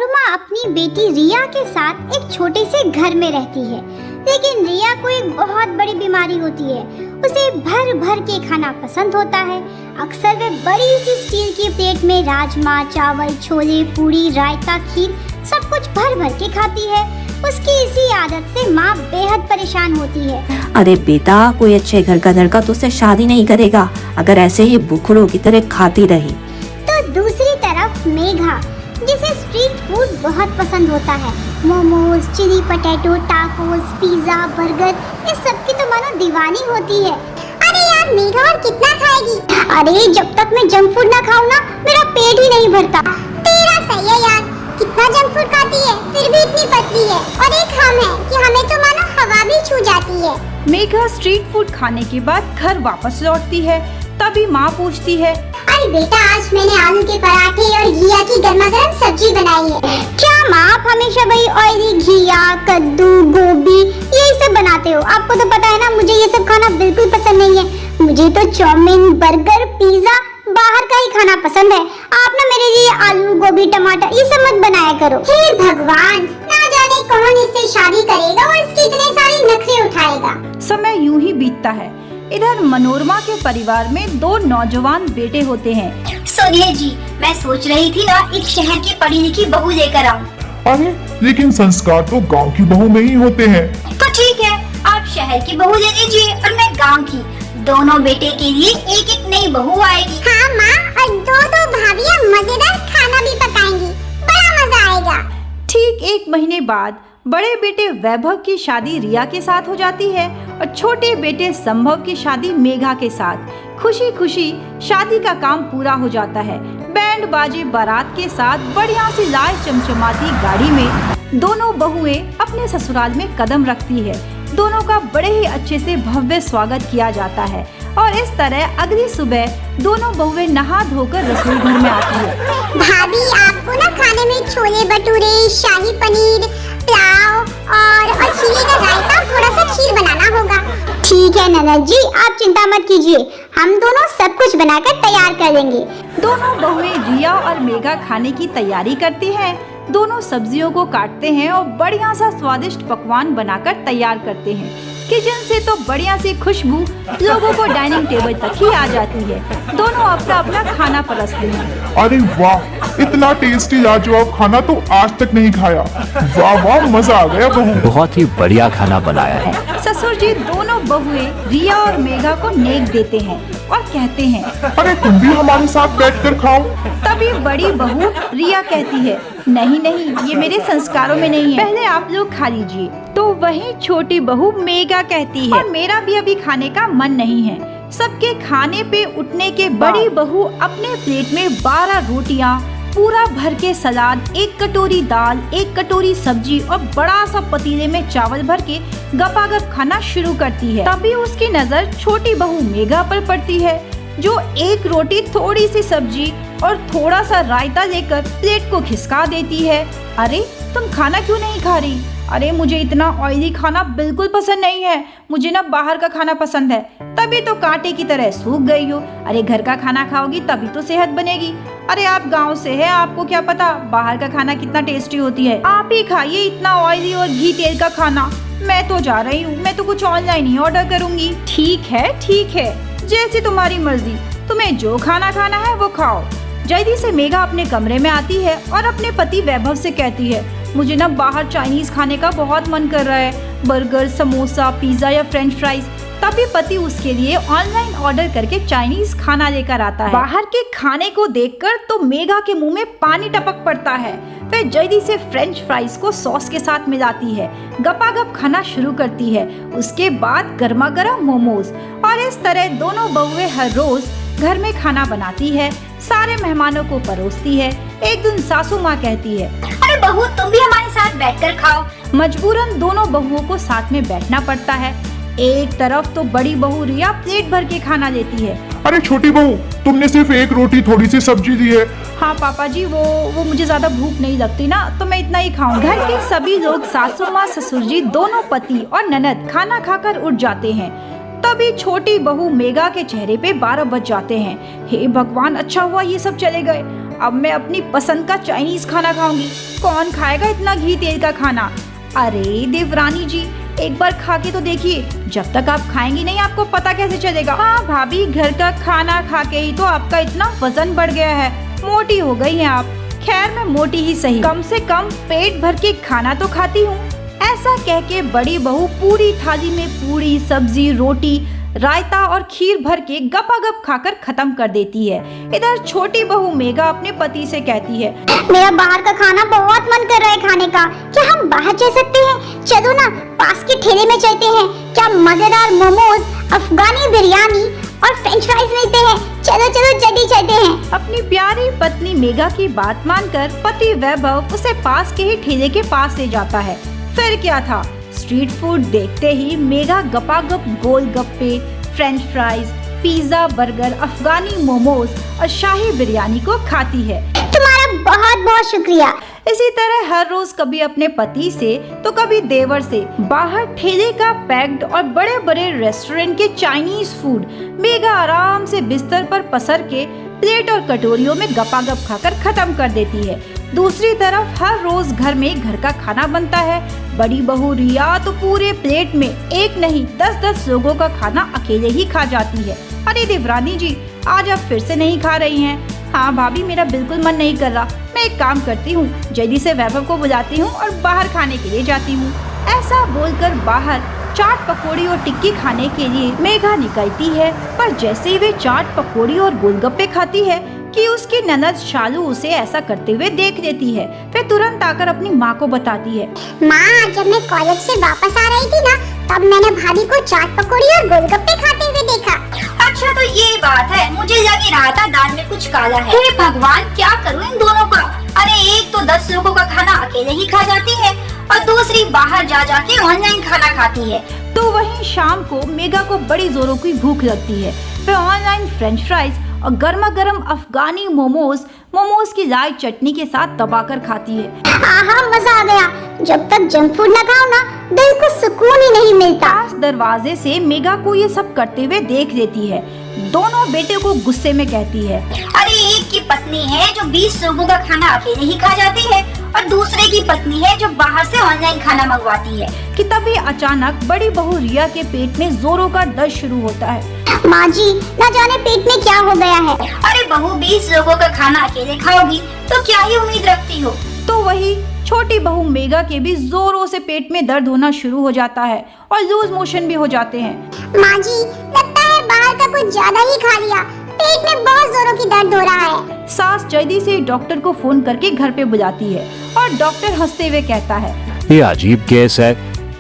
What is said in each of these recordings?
मनोरमा अपनी बेटी रिया के साथ एक छोटे से घर में रहती है, लेकिन रिया को एक बहुत बड़ी बीमारी होती है। उसे भर भर के खाना पसंद होता है। अक्सर वे बड़ी सी स्टील की प्लेट में राजमा, चावल, छोले, पूरी, रायता, खीर सब कुछ भर भर के खाती है। उसकी इसी आदत से माँ बेहद परेशान होती है। अरे बेटा, कोई अच्छे घर का लड़का तो उससे शादी नहीं करेगा अगर ऐसे ही बुखड़ों की तरह खाती रही। तो दूसरी तरफ मेघा, जिसे स्ट्रीट फूड बहुत पसंद होता है। Momos, chilli potato, tacos, pizza, burger, इस सब की तो मानो दीवानी होती है। अरे यार मेघा, और कितना खाएगी? अरे जब तक मैं जंक फूड ना खाऊं ना, मेरा पेट ही नहीं भरता। तेरा सही है यार, कितना जंक फूड खाती है फिर भी इतनी पतली है। और एक हम है कि हमें तो मानो हवा भी छू जाती है। मेघा स्ट्रीट फूड खाने के बाद घर वापस लौटती है। तभी माँ पूछती है, अरे बेटा, आज मैंने आलू के पराठे और घिया की गर्मा गर्म सब्जी बनाई है। क्या माँ, आप हमेशा वही ऑयली घिया, कद्दू, गोभी यही सब बनाते हो? आपको तो पता है ना, मुझे ये सब खाना बिल्कुल पसंद नहीं है। मुझे तो चाउमीन, बर्गर, पिज्जा, बाहर का ही खाना पसंद है। आप ना मेरे लिए आलू, गोभी, टमाटर ये सब मत बनाया करो। हे भगवान, ना जाने कौन इससे शादी करेगा और इसके इतने सारे नखरे उठाएगा। समय यूं ही बीतता है। इधर मनोरमा के परिवार में दो नौजवान बेटे होते हैं। सुनिए जी, मैं सोच रही थी ना एक शहर की पढ़ी लिखी बहू लेकर आऊं। अरे लेकिन संस्कार तो गांव की बहू में ही होते हैं। तो ठीक है, आप शहर की बहू ले लीजिए और मैं गांव की। दोनों बेटे के लिए एक एक नई बहू आएगी। हाँ माँ, और दो भाभियाँ मजेदार खाना भी पकाएंगी। बड़ा मजा आएगा। ठीक 1 महीने बाद बड़े बेटे वैभव की शादी रिया के साथ हो जाती है और छोटे बेटे संभव की शादी मेघा के साथ। खुशी खुशी शादी का काम पूरा हो जाता है। बैंड बाजे बारात के साथ बढ़िया सी लाल चमचमाती गाड़ी में दोनों बहुएं अपने ससुराल में कदम रखती है। दोनों का बड़े ही अच्छे से भव्य स्वागत किया जाता है और इस तरह अगली सुबह दोनों बहुएं नहा धोकर रसोई घर में आती है। भाभी, आपको ना खाने में छोले भटूरे, शाही पनीर, पुलाव और खीरे का रायता, थोड़ा सा खीर बनाना होगा। ठीक है ननद जी, आप चिंता मत कीजिए, हम दोनों सब कुछ बनाकर तैयार कर देंगे। दोनों बहुएं रिया और मेघा खाने की तैयारी करती हैं। दोनों सब्जियों को काटते हैं और बढ़िया सा स्वादिष्ट पकवान बनाकर तैयार करते हैं। किचन से तो बढ़िया सी खुशबू लोगों को डाइनिंग टेबल तक ही आ जाती है। दोनों अपना अपना खाना परोसते हैं। अरे वाह, इतना टेस्टी लाजवाब खाना तो आज तक नहीं खाया। वाह वाह, मजा आ गया बहू। बहुत ही बढ़िया खाना बनाया है। ससुर जी दोनों बहुएं रिया और मेघा को नेक देते हैं और कहते हैं, अरे तुम भी हमारे साथ बैठकर खाओ। तभी बड़ी बहू रिया कहती है, नहीं नहीं, ये मेरे संस्कारों में नहीं है, पहले आप लोग खा लीजिए। तो वहीं छोटी बहू मेघा कहती है, और मेरा भी अभी खाने का मन नहीं है। सबके खाने पे उठने के बड़ी बहू अपने प्लेट में 12 रोटियां, पूरा भर के सलाद, 1 कटोरी दाल, 1 कटोरी सब्जी और बड़ा सा पतीले में चावल भर के गपागप खाना शुरू करती है। तभी उसकी नजर छोटी बहू मेघा पर पड़ती है, जो 1 रोटी, थोड़ी सी सब्जी और थोड़ा सा रायता लेकर प्लेट को खिसका देती है। अरे तुम खाना क्यों नहीं खा रही? अरे मुझे इतना ऑयली खाना बिल्कुल पसंद नहीं है, मुझे ना बाहर का खाना पसंद है। तभी तो कांटे की तरह सूख गई हो। अरे घर का खाना खाओगी तभी तो सेहत बनेगी। अरे आप गांव से है, आपको क्या पता बाहर का खाना कितना टेस्टी होती है। आप ही खाइए इतना ऑयली और घी तेल का खाना। मैं तो जा रही हूँ, मैं तो कुछ ऑनलाइन ही ऑर्डर करूँगी। ठीक है, जैसी तुम्हारी मर्जी, तुम्हें जो खाना खाना है वो खाओ। जल्दी से मेघा अपने कमरे में आती है और अपने पति वैभव से कहती है, मुझे ना बाहर चाइनीज खाने का बहुत मन कर रहा है, बर्गर, समोसा, पिज्जा या फ्रेंच फ्राइज। तभी पति उसके लिए ऑनलाइन ऑर्डर करके चाइनीज खाना लेकर आता है। बाहर के खाने को देखकर तो मेघा के मुंह में पानी टपक पड़ता है। फिर जल्दी से फ्रेंच फ्राइज को सॉस के साथ मिलाती है, गपागप खाना शुरू करती है। उसके बाद गर्मा गर्म मोमोज। और इस तरह दोनों बहुएं हर रोज घर में खाना बनाती है, सारे मेहमानों को परोसती है। एक दिन सासू माँ कहती है, अरे बहू, तुम भी हमारे साथ बैठकर खाओ। मजबूरन दोनों बहुओं को साथ में बैठना पड़ता है। एक तरफ तो बड़ी बहू रिया प्लेट भर के खाना लेती है। अरे छोटी बहू, तुमने सिर्फ 1 रोटी, थोड़ी सी सब्जी दी है। हाँ पापा जी, वो मुझे ज्यादा भूख नहीं लगती ना, तो मैं इतना ही खाऊंगा। घर के सभी लोग, सासू माँ, ससुर जी, दोनों पति और ननद खाना खाकर उठ जाते हैं। तभी छोटी बहू मेघा के चेहरे पे 12 बज जाते हैं। हे भगवान, अच्छा हुआ ये सब चले गए। अब मैं अपनी पसंद का चाइनीज खाना खाऊंगी। कौन खाएगा इतना घी तेल का खाना। अरे देवरानी जी, एक बार खा के तो देखिए, जब तक आप खाएंगी नहीं आपको पता कैसे चलेगा। हाँ भाभी, घर का खाना खा के ही तो आपका इतना वजन बढ़ गया है, मोटी हो गई हैं आप। खैर मैं मोटी ही सही, कम से कम पेट भर के खाना तो खाती हूँ। ऐसा कह के बड़ी बहू पूरी थाली में पूरी, सब्जी, रोटी, रायता और खीर भर के गपागप खाकर खत्म कर देती है। इधर छोटी बहू मेघा अपने पति से कहती है, मेरा बाहर का खाना बहुत मन कर रहा है खाने का, क्या हम बाहर जा सकते हैं? चलो ना, पास के ठेले में चलते हैं। क्या मजेदार मोमोज, अफगानी बिरयानी और फ्रेंच फ्राइज मिलते हैं। चलो चलो जल्दी चलते हैं। अपनी प्यारी पत्नी मेघा की बात मानकर पति वैभव उसे पास के ही ठेले के पास ले जाता है। फिर क्या था, स्ट्रीट फूड देखते ही मेघा गपागप गोलगप्पे, फ्रेंच फ्राइज, पिज्जा, बर्गर, अफगानी मोमोज और शाही बिरयानी को खाती है। तुम्हारा बहुत बहुत शुक्रिया। इसी तरह हर रोज कभी अपने पति से तो कभी देवर से बाहर ठेले का पैक्ड और बड़े बड़े रेस्टोरेंट के चाइनीज फूड मेघा आराम से बिस्तर पर पसर के प्लेट और कटोरियों में गपागप खाकर खत्म कर देती है। दूसरी तरफ हर रोज घर में घर का खाना बनता है। बड़ी बहू रिया तो पूरे प्लेट में एक नहीं 10-10 लोगों का खाना अकेले ही खा जाती है। अरे देवरानी जी, आज आप फिर से नहीं खा रही हैं? हाँ भाभी, मेरा बिल्कुल मन नहीं कर रहा। मैं एक काम करती हूँ, जल्दी से वैभव को बुलाती हूँ और बाहर खाने के लिए जाती हूँ। ऐसा बोलकर बाहर चाट पकौड़ी और टिक्की खाने के लिए मेघा निकलती है। पर जैसे ही वे चाट पकौड़ी और गोलगप्पे खाती है कि उसकी ननद शालू उसे ऐसा करते हुए देख लेती है। फिर तुरंत आकर अपनी माँ को बताती है, माँ, जब मैं कॉलेज से वापस आ रही थी ना, तब मैंने भाभी को चाट पकौड़ी और गोलगप्पे खाते हुए देखा। अच्छा तो ये बात है, मुझे लग ही रहा था दाल में कुछ काला है। हे भगवान, क्या करूँ इन दोनों का। अरे एक तो 10 लोगों का खाना अकेले ही खा जाती है और दूसरी बाहर जा जाके ऑनलाइन खाना खाती है। तो वहीं शाम को मेघा को बड़ी जोरों की भूख लगती है। वह ऑनलाइन फ्रेंच फ्राइज और गर्मा गर्म अफगानी मोमोज की लाल चटनी के साथ दबाकर खाती है। आहा, मजा आ गया। जब तक जंक फूड न खाओ ना, दिल को सुकून ही नहीं मिलता। पास दरवाजे से मेघा को ये सब करते हुए देख लेती है। दोनों बेटे को गुस्से में कहती है, अरे एक की पत्नी है जो 20 लोगों का खाना अकेले ही खा जाती है और दूसरे की पत्नी है जो बाहर से ऑनलाइन खाना मंगवाती है। कि तभी अचानक बड़ी बहू रिया के पेट में जोरों का दर्द शुरू होता है। माँ जी, न जाने पेट में क्या हो गया है। अरे बहू, 20 लोगों का खाना अकेले खाओगी तो क्या ही उम्मीद रखती हो। तो वही छोटी बहू मेघा के भी जोरों से पेट में दर्द होना शुरू हो जाता है और लूज मोशन भी हो जाते हैं। माँ जी, लगता है बाहर का कुछ ज्यादा ही खा लिया। पेट में बहुत जोरों की दर्द हो रहा है। सास जल्दी से डॉक्टर को फोन करके घर पे बुलाती है और डॉक्टर हंसते हुए कहता है, ये अजीब केस है।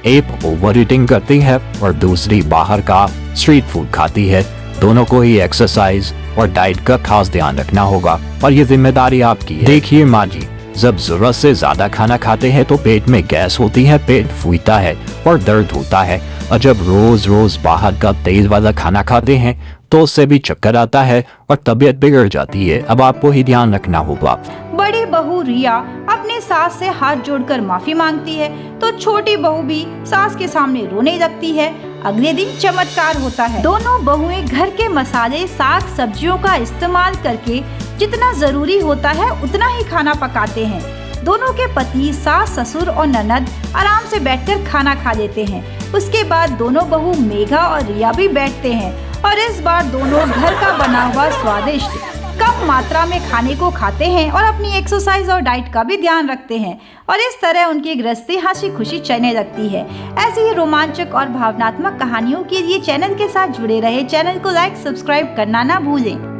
एक ओवर ईटिंग करती है और दूसरी बाहर का स्ट्रीट फूड खाती है। दोनों को ही एक्सरसाइज और डाइट का खास ध्यान रखना होगा और ये जिम्मेदारी आपकी है। देखिए माँ जी, जब जरूरत से ज्यादा खाना खाते हैं तो पेट में गैस होती है, पेट फूलता है और दर्द होता है। और जब रोज रोज बाहर का तेज वाला खाना खाते हैं तो उससे भी चक्कर आता है और तबीयत बिगड़ जाती है। अब आपको ही ध्यान रखना होगा। बड़ी बहू रिया अपने सास से हाथ जोड़कर माफी मांगती है तो छोटी बहू भी सास के सामने रोने लगती है। अगले दिन चमत्कार होता है। दोनों बहुएं घर के मसाले, साग सब्जियों का इस्तेमाल करके जितना जरूरी होता है उतना ही खाना पकाते हैं। दोनों के पति, सास, ससुर और ननद आराम से बैठकर खाना खा लेते हैं। उसके बाद दोनों बहू मेघा और रिया भी बैठते हैं और इस बार दोनों घर का बना हुआ स्वादिष्ट कम मात्रा में खाने को खाते हैं और अपनी एक्सरसाइज और डाइट का भी ध्यान रखते हैं और इस तरह उनकी गृहस्थी हंसी खुशी चलने लगती है। ऐसी ही रोमांचक और भावनात्मक कहानियों के लिए चैनल के साथ जुड़े रहे। चैनल को लाइक, सब्सक्राइब करना ना भूलें।